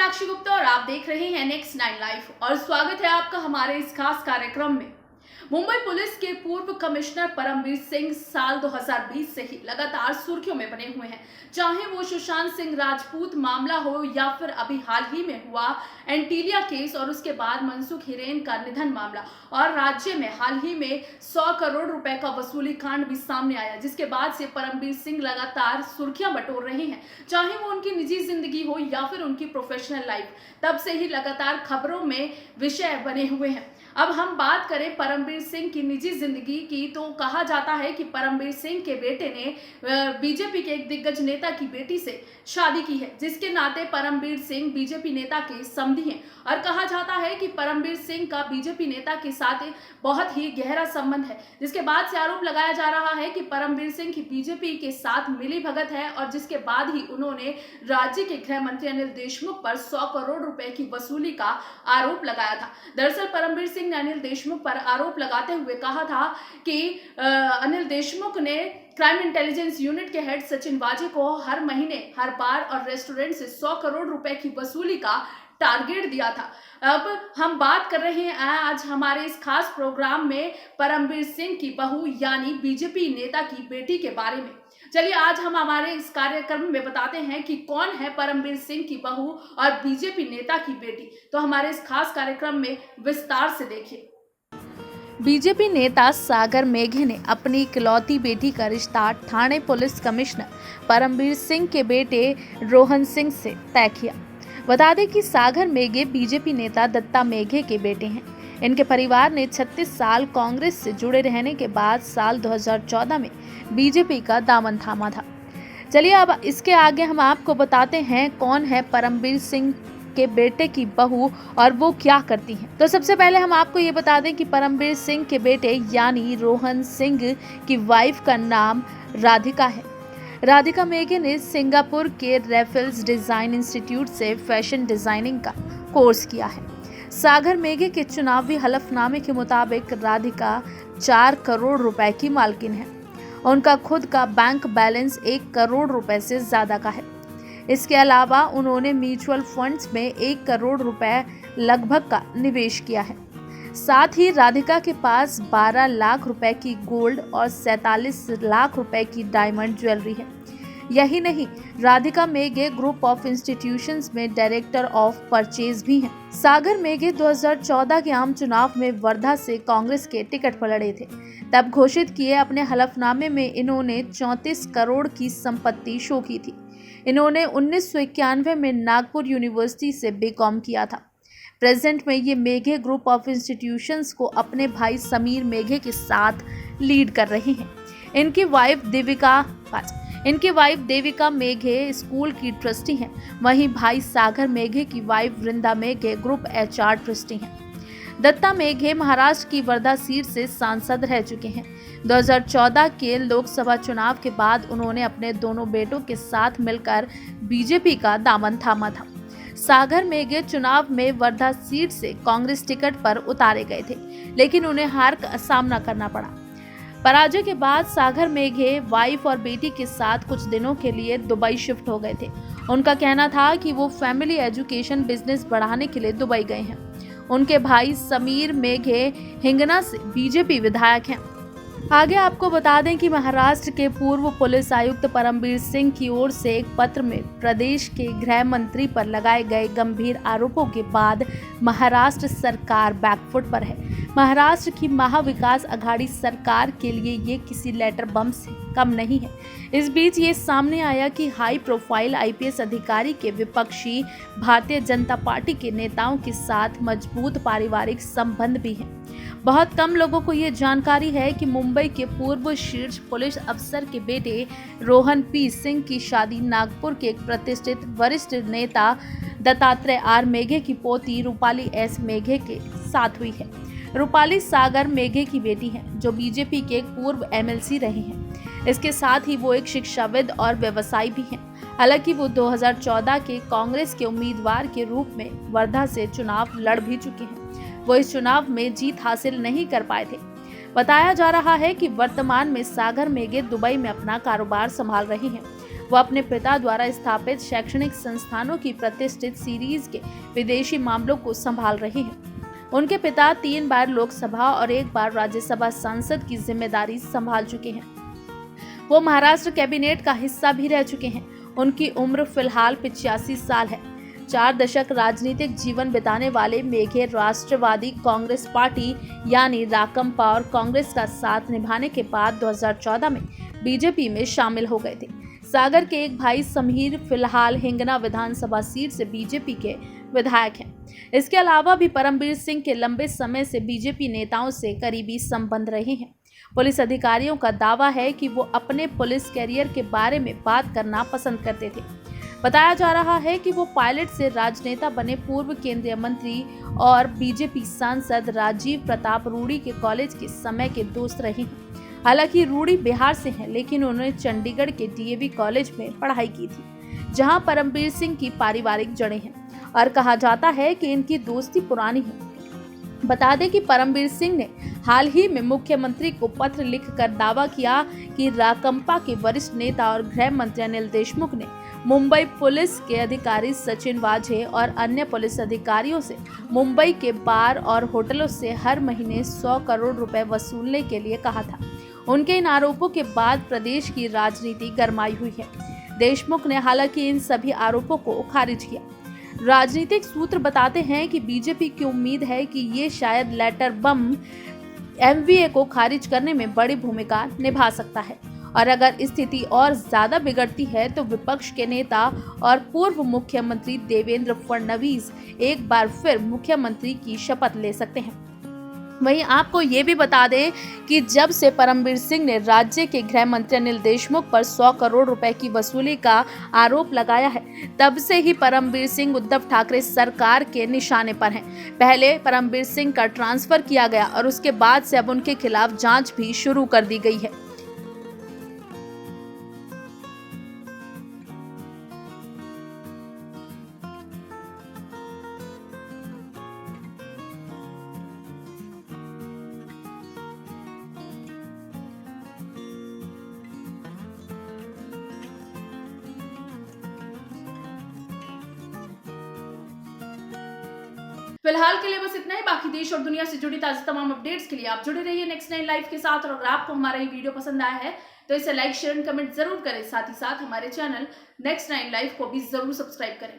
मीनाक्षी गुप्ता और आप देख रहे हैं नेक्स्ट 9 लाइव और स्वागत है आपका हमारे इस खास कार्यक्रम में। मुंबई पुलिस के पूर्व कमिश्नर परमबीर सिंह साल 2020 से ही लगातार सुर्खियों में बने हुए हैं, चाहे वो सुशांत सिंह राजपूत मामला हो या फिर अभी हाल ही में हुआ एंटीलिया केस और उसके बाद मनसुख हिरेन का निधन मामला और राज्य में हाल ही में 100 करोड़ रुपए का वसूली कांड भी सामने आया, जिसके बाद से परमबीर सिंह लगातार सुर्खियां बटोर रहे हैं, चाहे वो उनकी निजी जिंदगी हो या फिर उनकी प्रोफेशनल लाइफ। तब से ही लगातार खबरों में विषय बने हुए हैं। अब हम बात करें परमबीर सिंह की निजी जिंदगी की, तो कहा जाता है कि परमबीर सिंह के बेटे ने बीजेपी के एक दिग्गज नेता की बेटी से शादी की है, जिसके नाते परमबीर सिंह बीजेपी नेता के समधी हैं और कहा जाता है कि परमबीर सिंह का बीजेपी नेता के साथ बहुत ही गहरा संबंध है, जिसके बाद से आरोप लगाया जा रहा है कि परमबीर सिंह की बीजेपी के साथ मिली भगत है और जिसके बाद ही उन्होंने राज्य के गृह मंत्री अनिल देशमुख पर 100 करोड़ रुपए की वसूली का आरोप लगाया था। दरअसल परमबीर सिंह ने अनिल देशमुख पर आरोप लगाते हुए कहा था कि अनिल देशमुख ने क्राइम इंटेलिजेंस यूनिट के हेड सचिन वाजे को हर महीने हर बार और रेस्टोरेंट से 100 करोड़ रुपए की वसूली का टारगेट दिया था। अब हम बात कर रहे हैं आज हमारे इस खास प्रोग्राम में परमबीर सिंह की बहू यानी बीजेपी नेता की बेटी के बारे में। चलिए आज हम हमारे इस कार्यक्रम में बताते हैं कि कौन है परमबीर सिंह की बहू और बीजेपी नेता की बेटी, तो हमारे इस खास कार्यक्रम में विस्तार से देखिए। बीजेपी नेता सागर मेघे ने अपनी इकलौती बेटी का रिश्ता ठाणे पुलिस कमिश्नर परमबीर सिंह के बेटे रोहन सिंह से तय किया। बता दें कि सागर मेघे बीजेपी नेता दत्ता मेघे के बेटे हैं। इनके परिवार ने 36 साल कांग्रेस से जुड़े रहने के बाद साल 2014 में बीजेपी का दामन थामा था। चलिए अब इसके आगे हम आपको बताते हैं कौन है परमबीर सिंह के बेटे की बहू और वो क्या करती हैं। तो सबसे पहले हम आपको ये बता दें कि परमबीर सिंह के बेटे यानी रोहन सिंह की वाइफ का नाम राधिका है। राधिका मेघे ने सिंगापुर के रेफल्स डिजाइन इंस्टीट्यूट से फैशन डिजाइनिंग का कोर्स किया है। सागर मेघे के चुनावी हलफनामे के मुताबिक राधिका 4 करोड़ रुपए की मालकिन है। उनका खुद का बैंक बैलेंस 1 करोड़ रुपए से ज्यादा का है। इसके अलावा उन्होंने म्यूचुअल फंड्स में 1 करोड़ रुपए लगभग का निवेश किया है। साथ ही राधिका के पास 12 लाख रुपए की गोल्ड और 47 लाख रुपए की डायमंड ज्वेलरी है। यही नहीं, राधिका मेघे ग्रुप ऑफ इंस्टीट्यूशंस में डायरेक्टर ऑफ परचेज भी हैं। सागर मेघे 2014 के आम चुनाव में वर्धा से कांग्रेस के टिकट पर लड़े थे। तब घोषित किए अपने हलफनामे में इन्होंने 34 करोड़ की संपत्ति शो की थी। इन्होंने 1991 में नागपुर यूनिवर्सिटी से बीकॉम किया था। प्रेजेंट में ये मेघे ग्रुप ऑफ इंस्टीट्यूशंस को अपने भाई समीर मेघे के साथ लीड कर रहे हैं। इनकी वाइफ देविका मेघे स्कूल की ट्रस्टी हैं। वहीं भाई सागर मेघे की वाइफ वृंदा मेघे ग्रुप HR ट्रस्टी हैं। दत्ता मेघे महाराष्ट्र की वर्धा सीट से सांसद रह चुके हैं। 2014 के लोकसभा चुनाव के बाद उन्होंने अपने दोनों बेटों के साथ मिलकर बीजेपी का दामन थामा था। सागर मेघे चुनाव में वर्धा सीट से कांग्रेस टिकट पर उतारे गए थे, लेकिन उन्हें हार का सामना करना पड़ा। पराजय के बाद सागर मेघे वाइफ और बेटी के साथ कुछ दिनों के लिए दुबई शिफ्ट हो गए थे। उनका कहना था कि वो फैमिली एजुकेशन बिजनेस बढ़ाने के लिए दुबई गए हैं। उनके भाई समीर मेघे हिंगना से बीजेपी विधायक हैं। आगे आपको बता दें कि महाराष्ट्र के पूर्व पुलिस आयुक्त परमबीर सिंह की ओर से एक पत्र में प्रदेश के गृह मंत्री पर लगाए गए गंभीर आरोपों के बाद महाराष्ट्र सरकार बैकफुट पर है। महाराष्ट्र की महाविकास अघाड़ी सरकार के लिए ये किसी लेटर बम से कम नहीं है। इस बीच ये सामने आया कि हाई प्रोफाइल IPS अधिकारी के विपक्षी भारतीय जनता पार्टी के नेताओं के साथ मजबूत पारिवारिक संबंध भी हैं। बहुत कम लोगों को ये जानकारी है कि मुंबई के पूर्व शीर्ष पुलिस अफसर के बेटे रोहन P सिंह की शादी नागपुर के एक प्रतिष्ठित वरिष्ठ नेता दत्तात्रेय R मेघे की पोती रूपाली S मेघे के साथ हुई है। रूपाली सागर मेघे की बेटी है, जो बीजेपी के एक पूर्व MLC रहे हैं। इसके साथ ही वो एक शिक्षाविद और व्यवसायी भी हैं। हालांकि वो 2014 के कांग्रेस के उम्मीदवार के रूप में वर्धा से चुनाव लड़ भी चुके हैं। वो इस चुनाव में जीत हासिल नहीं कर पाए थे। बताया जा रहा है कि वर्तमान में सागर मेघे दुबई में अपना कारोबार संभाल रहे हैं। वो अपने पिता द्वारा स्थापित शैक्षणिक संस्थानों की प्रतिष्ठित सीरीज के विदेशी मामलों को संभाल रहे हैं। उनके पिता 3 बार लोकसभा और 1 बार राज्यसभा सांसद की जिम्मेदारी संभाल चुके हैं। वो महाराष्ट्र कैबिनेट का हिस्सा भी रह चुके हैं। उनकी उम्र फिलहाल 85 साल है। 4 दशक राजनीतिक जीवन बिताने वाले मेघे राष्ट्रवादी कांग्रेस पार्टी यानी राकंपा और कांग्रेस का साथ निभाने के बाद 2014 में बीजेपी में शामिल हो गए थे। सागर के एक भाई समीर फिलहाल हिंगना विधानसभा सीट से बीजेपी के विधायक हैं। इसके अलावा भी परमबीर सिंह के लंबे समय से बीजेपी नेताओं से करीबी संबंध रहे हैं। पुलिस अधिकारियों का दावा है कि वो अपने पुलिस कैरियर के बारे में बात करना पसंद करते थे। बताया जा रहा है कि वो पायलट से राजनेता बने पूर्व केंद्रीय मंत्री और बीजेपी सांसद राजीव प्रताप रूडी के कॉलेज के समय के दोस्त रहे हैं। हालांकि रूडी बिहार से हैं, लेकिन उन्होंने चंडीगढ़ के डीएवी कॉलेज में पढ़ाई की थी, जहां परमबीर सिंह की पारिवारिक जड़ें हैं और कहा जाता है कि इनकी दोस्ती पुरानी है। बता दें कि परमबीर सिंह ने हाल ही में मुख्यमंत्री को पत्र लिखकर दावा किया कि राकंपा के वरिष्ठ नेता और गृह मंत्री अनिल देशमुख ने मुंबई पुलिस के अधिकारी सचिन वाझे और अन्य पुलिस अधिकारियों से मुंबई के बार और होटलों से हर महीने 100 करोड़ रुपए वसूलने के लिए कहा था। उनके इन आरोपों के बाद प्रदेश की राजनीति गरमाई हुई है। देशमुख ने हालांकि इन सभी आरोपों को खारिज किया। राजनीतिक सूत्र बताते हैं कि बीजेपी की उम्मीद है कि ये शायद लेटर बम एमवीए को खारिज करने में बड़ी भूमिका निभा सकता है और अगर स्थिति और ज्यादा बिगड़ती है तो विपक्ष के नेता और पूर्व मुख्यमंत्री देवेंद्र फडणवीस एक बार फिर मुख्यमंत्री की शपथ ले सकते हैं। वहीं आपको ये भी बता दें कि जब से परमबीर सिंह ने राज्य के गृह मंत्री अनिल देशमुख पर 100 करोड़ रुपए की वसूली का आरोप लगाया है, तब से ही परमबीर सिंह उद्धव ठाकरे सरकार के निशाने पर हैं। पहले परमबीर सिंह का ट्रांसफर किया गया और उसके बाद से अब उनके खिलाफ जांच भी शुरू कर दी गई है। फिलहाल के लिए बस इतना ही। बाकी देश और दुनिया से जुड़ी ताज़ा तमाम अपडेट्स के लिए आप जुड़े रहिए नेक्स्ट 9 लाइव के साथ। और अगर आपको हमारा ये वीडियो पसंद आया है तो इसे लाइक, शेयर एंड कमेंट जरूर करें। साथ ही साथ हमारे चैनल नेक्स्ट 9 लाइव को भी जरूर सब्सक्राइब करें।